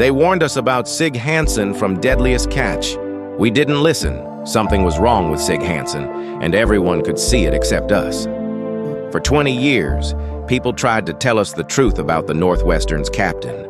They warned us about Sig Hansen from Deadliest Catch. We didn't listen. Something was wrong with Sig Hansen, and everyone could see it except us. For 20 years, people tried to tell us the truth about the Northwestern's captain.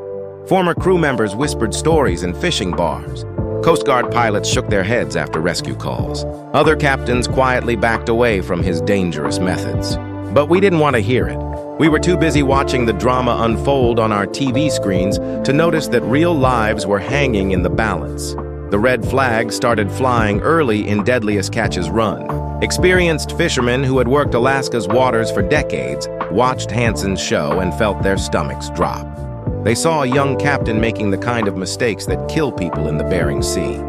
Former crew members whispered stories in fishing bars. Coast Guard pilots shook their heads after rescue calls. Other captains quietly backed away from his dangerous methods. But we didn't want to hear it. We were too busy watching the drama unfold on our TV screens to notice that real lives were hanging in the balance. The red flag started flying early in Deadliest Catch's run. Experienced fishermen who had worked Alaska's waters for decades watched Hansen's show and felt their stomachs drop. They saw a young captain making the kind of mistakes that kill people in the Bering Sea.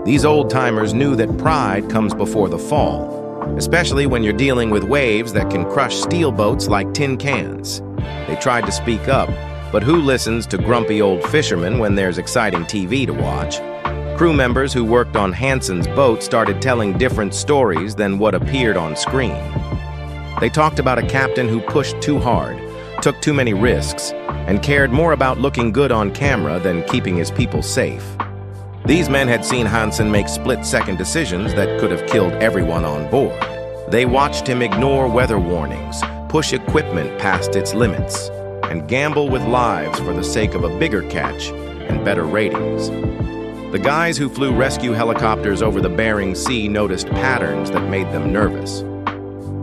These old-timers knew that pride comes before the fall, especially when you're dealing with waves that can crush steel boats like tin cans. They tried to speak up, but who listens to grumpy old fishermen when there's exciting TV to watch? Crew members who worked on Hansen's boat started telling different stories than what appeared on screen. They talked about a captain who pushed too hard, took too many risks, and cared more about looking good on camera than keeping his people safe. These men had seen Hansen make split-second decisions that could have killed everyone on board. They watched him ignore weather warnings, push equipment past its limits, and gamble with lives for the sake of a bigger catch and better ratings. The guys who flew rescue helicopters over the Bering Sea noticed patterns that made them nervous.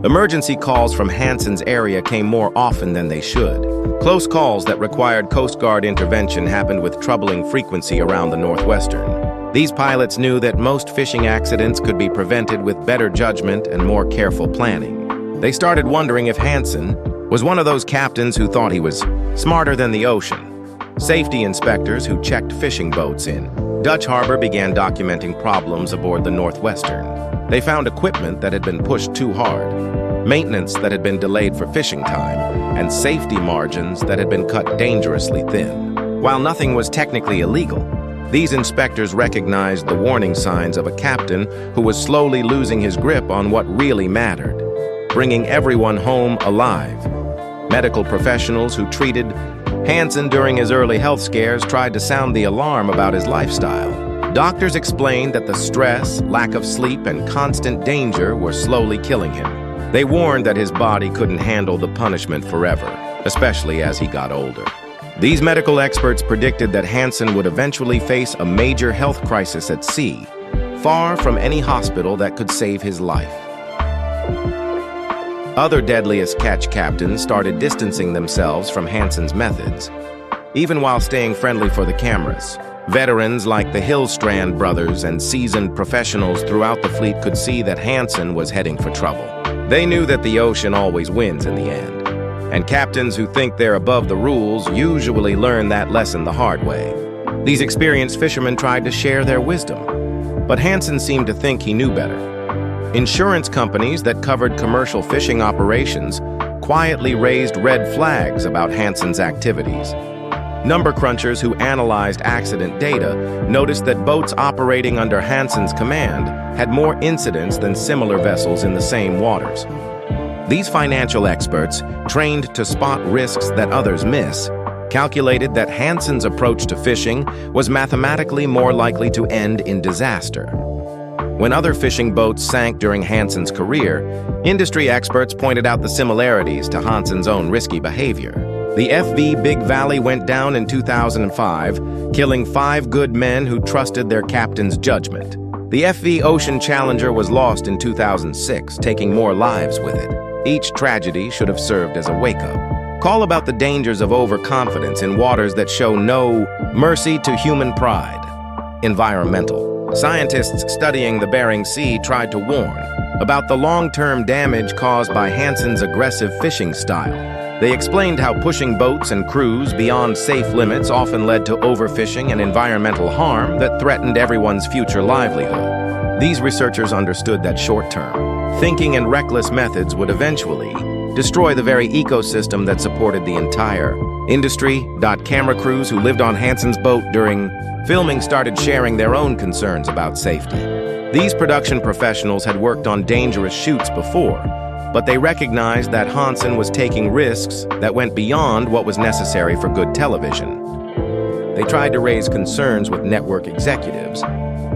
Emergency calls from Hansen's area came more often than they should. Close calls that required Coast Guard intervention happened with troubling frequency around the Northwestern. These pilots knew that most fishing accidents could be prevented with better judgment and more careful planning. They started wondering if Hansen was one of those captains who thought he was smarter than the ocean. Safety inspectors who checked fishing boats in Dutch Harbor began documenting problems aboard the Northwestern. They found equipment that had been pushed too hard, maintenance that had been delayed for fishing time, and safety margins that had been cut dangerously thin. While nothing was technically illegal, these inspectors recognized the warning signs of a captain who was slowly losing his grip on what really mattered, bringing everyone home alive. Medical professionals who treated Hansen during his early health scares tried to sound the alarm about his lifestyle. Doctors explained that the stress, lack of sleep, and constant danger were slowly killing him. They warned that his body couldn't handle the punishment forever, especially as he got older. These medical experts predicted that Hansen would eventually face a major health crisis at sea, far from any hospital that could save his life. Other Deadliest Catch captains started distancing themselves from Hansen's methods, even while staying friendly for the cameras. Veterans like the Hillstrand brothers and seasoned professionals throughout the fleet could see that Hansen was heading for trouble. They knew that the ocean always wins in the end, and captains who think they're above the rules usually learn that lesson the hard way. These experienced fishermen tried to share their wisdom, but Hansen seemed to think he knew better. Insurance companies that covered commercial fishing operations quietly raised red flags about Hansen's activities. Number crunchers who analyzed accident data noticed that boats operating under Hansen's command had more incidents than similar vessels in the same waters. These financial experts, trained to spot risks that others miss, calculated that Hansen's approach to fishing was mathematically more likely to end in disaster. When other fishing boats sank during Hansen's career, industry experts pointed out the similarities to Hansen's own risky behavior. The FV Big Valley went down in 2005, killing 5 good men who trusted their captain's judgment. The FV Ocean Challenger was lost in 2006, taking more lives with it. Each tragedy should have served as a wake-up call about the dangers of overconfidence in waters that show no mercy to human pride. Environmental. Scientists studying the Bering Sea tried to warn about the long-term damage caused by Hansen's aggressive fishing style. They explained how pushing boats and crews beyond safe limits often led to overfishing and environmental harm that threatened everyone's future livelihood. These researchers understood that short-term thinking and reckless methods would eventually destroy the very ecosystem that supported the entire industry. Camera crews who lived on Hansen's boat during filming started sharing their own concerns about safety. These production professionals had worked on dangerous shoots before, but they recognized that Hansen was taking risks that went beyond what was necessary for good television. They tried to raise concerns with network executives,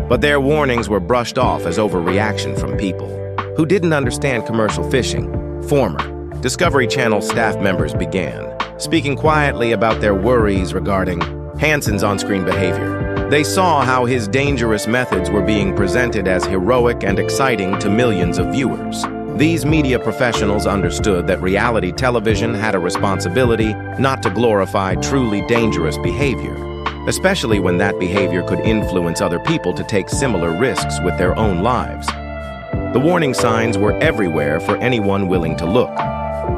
but their warnings were brushed off as overreaction from people who didn't understand commercial fishing. Former Discovery Channel staff members began speaking quietly about their worries regarding Hansen's on-screen behavior. They saw how his dangerous methods were being presented as heroic and exciting to millions of viewers. These media professionals understood that reality television had a responsibility not to glorify truly dangerous behavior, especially when that behavior could influence other people to take similar risks with their own lives. The warning signs were everywhere for anyone willing to look.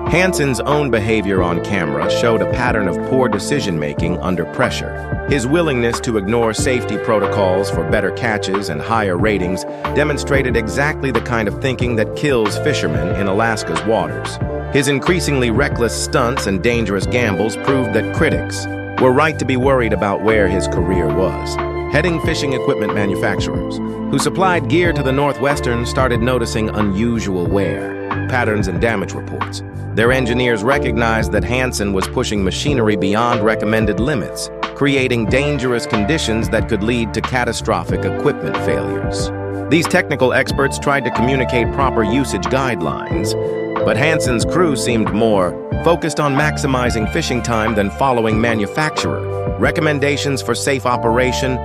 Hansen's own behavior on camera showed a pattern of poor decision-making under pressure. His willingness to ignore safety protocols for better catches and higher ratings demonstrated exactly the kind of thinking that kills fishermen in Alaska's waters. His increasingly reckless stunts and dangerous gambles proved that critics were right to be worried about where his career was. Heading fishing equipment manufacturers, who supplied gear to the Northwestern, started noticing unusual wear patterns and damage reports. Their engineers recognized that Hansen was pushing machinery beyond recommended limits, creating dangerous conditions that could lead to catastrophic equipment failures. These technical experts tried to communicate proper usage guidelines, but Hansen's crew seemed more focused on maximizing fishing time than following manufacturer recommendations for safe operation.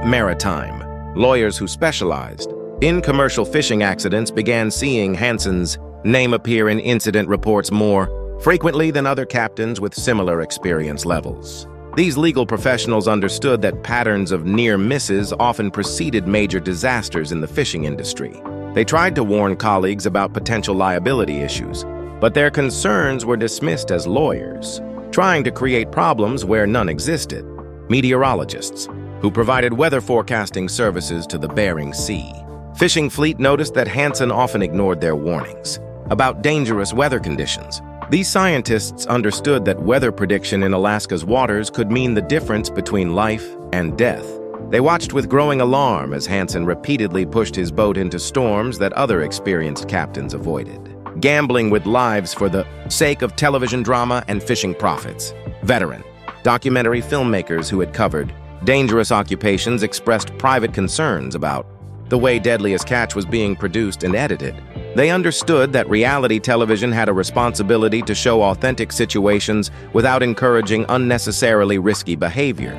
Maritime lawyers who specialized in commercial fishing accidents began seeing Hansen's name appear in incident reports more frequently than other captains with similar experience levels. These legal professionals understood that patterns of near misses often preceded major disasters in the fishing industry. They tried to warn colleagues about potential liability issues, but their concerns were dismissed as lawyers, trying to create problems where none existed. Meteorologists, who provided weather forecasting services to the Bering Sea. Fishing fleet noticed that Hansen often ignored their warnings about dangerous weather conditions. These scientists understood that weather prediction in Alaska's waters could mean the difference between life and death. They watched with growing alarm as Hansen repeatedly pushed his boat into storms that other experienced captains avoided, gambling with lives for the sake of television drama and fishing profits. Veteran documentary filmmakers who had covered dangerous occupations expressed private concerns about the way Deadliest Catch was being produced and edited. They understood that reality television had a responsibility to show authentic situations without encouraging unnecessarily risky behavior.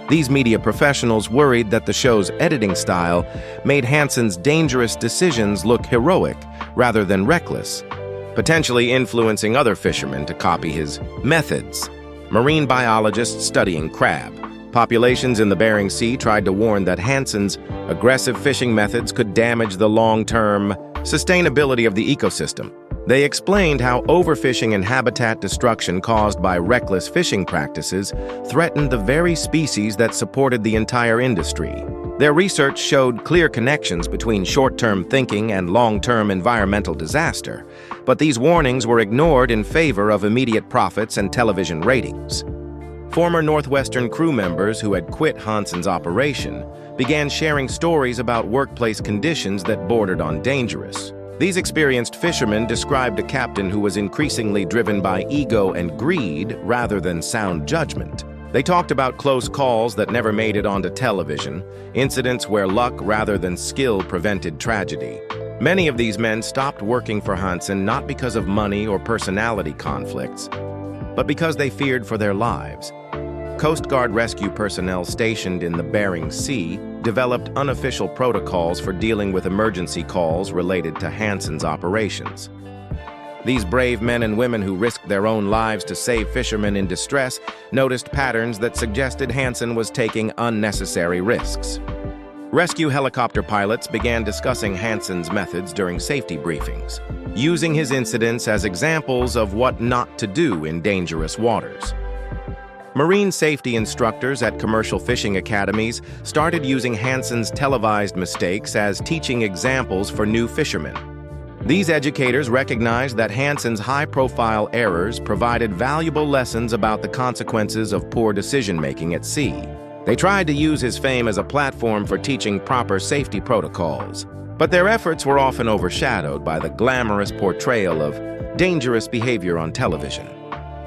These media professionals worried that the show's editing style made Hansen's dangerous decisions look heroic rather than reckless, potentially influencing other fishermen to copy his methods. Marine biologists studying crab populations in the Bering Sea tried to warn that Hansen's aggressive fishing methods could damage the long-term sustainability of the ecosystem. They explained how overfishing and habitat destruction caused by reckless fishing practices threatened the very species that supported the entire industry. Their research showed clear connections between short-term thinking and long-term environmental disaster, but these warnings were ignored in favor of immediate profits and television ratings. Former Northwestern crew members who had quit Hansen's operation began sharing stories about workplace conditions that bordered on dangerous. These experienced fishermen described a captain who was increasingly driven by ego and greed rather than sound judgment. They talked about close calls that never made it onto television, incidents where luck rather than skill prevented tragedy. Many of these men stopped working for Hansen not because of money or personality conflicts, but because they feared for their lives. Coast Guard rescue personnel stationed in the Bering Sea developed unofficial protocols for dealing with emergency calls related to Hansen's operations. These brave men and women who risked their own lives to save fishermen in distress noticed patterns that suggested Hansen was taking unnecessary risks. Rescue helicopter pilots began discussing Hansen's methods during safety briefings, using his incidents as examples of what not to do in dangerous waters. Marine safety instructors at commercial fishing academies started using Hansen's televised mistakes as teaching examples for new fishermen. These educators recognized that Hansen's high-profile errors provided valuable lessons about the consequences of poor decision-making at sea. They tried to use his fame as a platform for teaching proper safety protocols, but their efforts were often overshadowed by the glamorous portrayal of dangerous behavior on television.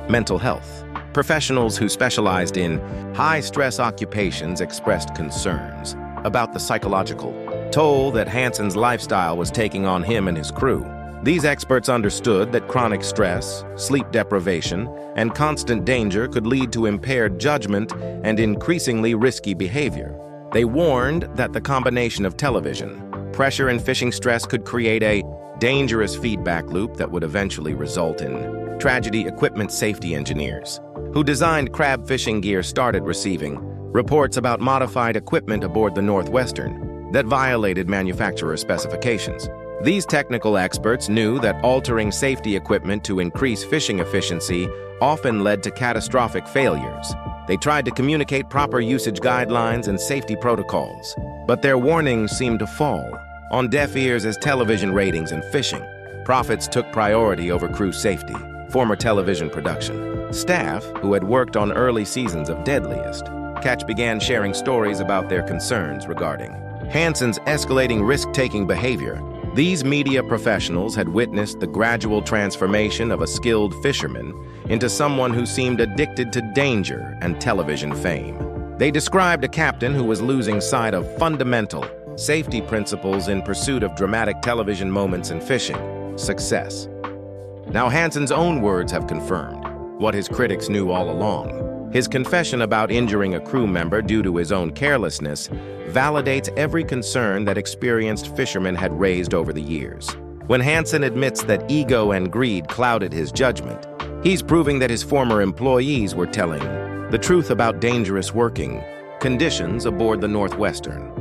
Mental health. Professionals who specialized in high-stress occupations expressed concerns about the psychological toll that Hansen's lifestyle was taking on him and his crew. These experts understood that chronic stress, sleep deprivation, and constant danger could lead to impaired judgment and increasingly risky behavior. They warned that the combination of television, pressure, and fishing stress could create a dangerous feedback loop that would eventually result in tragedy. Equipment safety engineers who designed crab fishing gear started receiving reports about modified equipment aboard the Northwestern that violated manufacturer specifications. These technical experts knew that altering safety equipment to increase fishing efficiency often led to catastrophic failures. They tried to communicate proper usage guidelines and safety protocols, but their warnings seemed to fall on deaf ears as television ratings and fishing profits took priority over crew safety. Former television production staff who had worked on early seasons of Deadliest Catch began sharing stories about their concerns regarding Hansen's escalating risk-taking behavior. These media professionals had witnessed the gradual transformation of a skilled fisherman into someone who seemed addicted to danger and television fame. They described a captain who was losing sight of fundamental safety principles in pursuit of dramatic television moments in fishing success. Now Hansen's own words have confirmed what his critics knew all along. His confession about injuring a crew member due to his own carelessness validates every concern that experienced fishermen had raised over the years. When Hansen admits that ego and greed clouded his judgment, he's proving that his former employees were telling the truth about dangerous working conditions aboard the Northwestern.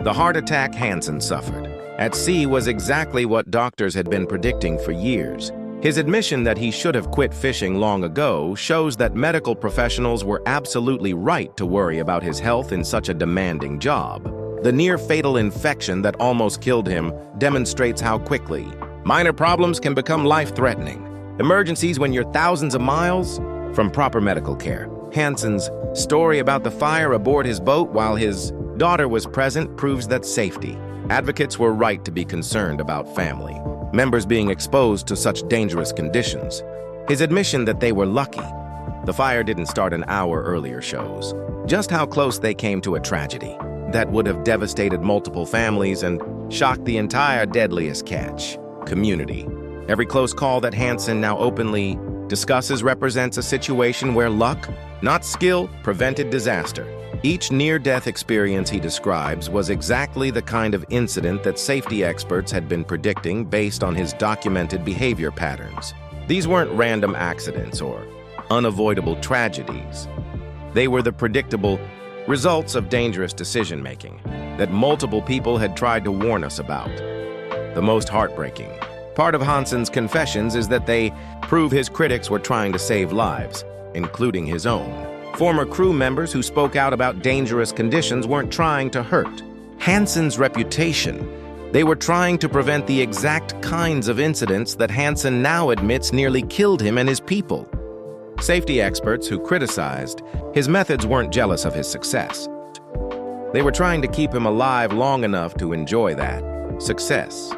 The heart attack Hansen suffered at sea was exactly what doctors had been predicting for years. His admission that he should have quit fishing long ago shows that medical professionals were absolutely right to worry about his health in such a demanding job. The near-fatal infection that almost killed him demonstrates how quickly minor problems can become life-threatening. Emergencies when you're thousands of miles from proper medical care. Hansen's story about the fire aboard his boat while his daughter was present proves that safety advocates were right to be concerned about family members being exposed to such dangerous conditions. His admission that they were lucky the fire didn't start an hour earlier shows just how close they came to a tragedy that would have devastated multiple families and shocked the entire Deadliest Catch community. Every close call that Hansen now openly discusses represents a situation where luck, not skill, prevented disaster. Each near-death experience he describes was exactly the kind of incident that safety experts had been predicting based on his documented behavior patterns. These weren't random accidents or unavoidable tragedies. They were the predictable results of dangerous decision-making that multiple people had tried to warn us about. The most heartbreaking part of Hansen's confessions is that they prove his critics were trying to save lives, including his own. Former crew members who spoke out about dangerous conditions weren't trying to hurt Hansen's reputation. They were trying to prevent the exact kinds of incidents that Hansen now admits nearly killed him and his people. Safety experts who criticized his methods weren't jealous of his success. They were trying to keep him alive long enough to enjoy that success.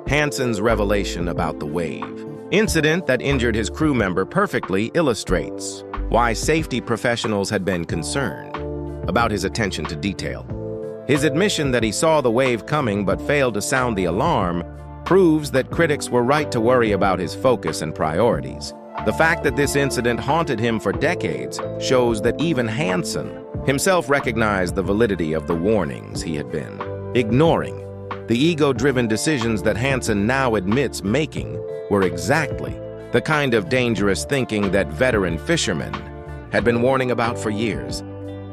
Hansen's revelation about the wave incident that injured his crew member perfectly illustrates why safety professionals had been concerned about his attention to detail. His admission that he saw the wave coming but failed to sound the alarm proves that critics were right to worry about his focus and priorities. The fact that this incident haunted him for decades shows that even Hansen himself recognized the validity of the warnings he had been ignoring. The ego-driven decisions that Hansen now admits making were exactly the kind of dangerous thinking that veteran fishermen had been warning about for years.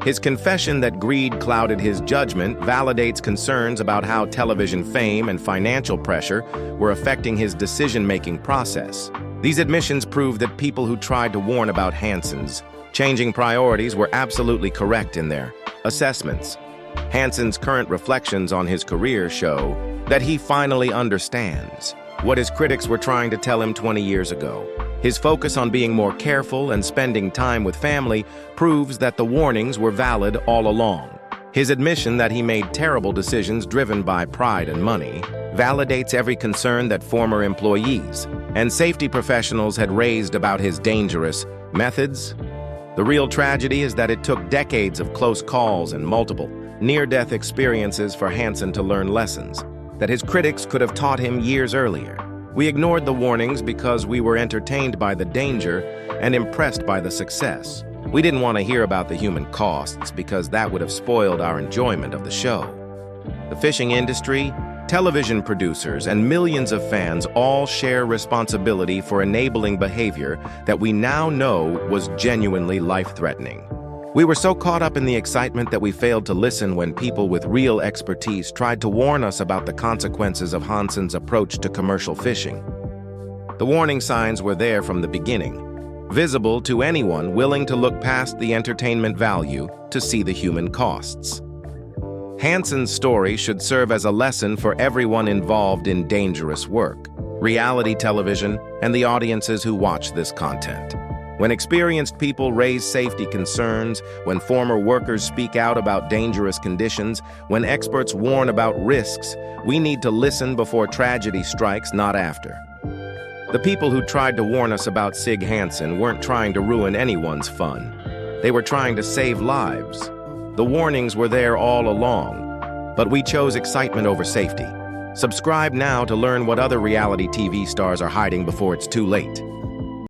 His confession that greed clouded his judgment validates concerns about how television fame and financial pressure were affecting his decision-making process. These admissions prove that people who tried to warn about Hansen's changing priorities were absolutely correct in their assessments. Hansen's current reflections on his career show that he finally understands what his critics were trying to tell him 20 years ago. His focus on being more careful and spending time with family proves that the warnings were valid all along. His admission that he made terrible decisions driven by pride and money validates every concern that former employees and safety professionals had raised about his dangerous Methods? The real tragedy is that it took decades of close calls and multiple near-death experiences for Hansen to learn lessons that his critics could have taught him years earlier. We ignored the warnings because we were entertained by the danger and impressed by the success. We didn't want to hear about the human costs because that would have spoiled our enjoyment of the show. The fishing industry, television producers, and millions of fans all share responsibility for enabling behavior that we now know was genuinely life-threatening. We were so caught up in the excitement that we failed to listen when people with real expertise tried to warn us about the consequences of Hansen's approach to commercial fishing. The warning signs were there from the beginning, visible to anyone willing to look past the entertainment value to see the human costs. Hansen's story should serve as a lesson for everyone involved in dangerous work, reality television, and the audiences who watch this content. When experienced people raise safety concerns, when former workers speak out about dangerous conditions, when experts warn about risks, we need to listen before tragedy strikes, not after. The people who tried to warn us about Sig Hansen weren't trying to ruin anyone's fun. They were trying to save lives. The warnings were there all along, but we chose excitement over safety. Subscribe now to learn what other reality TV stars are hiding before it's too late.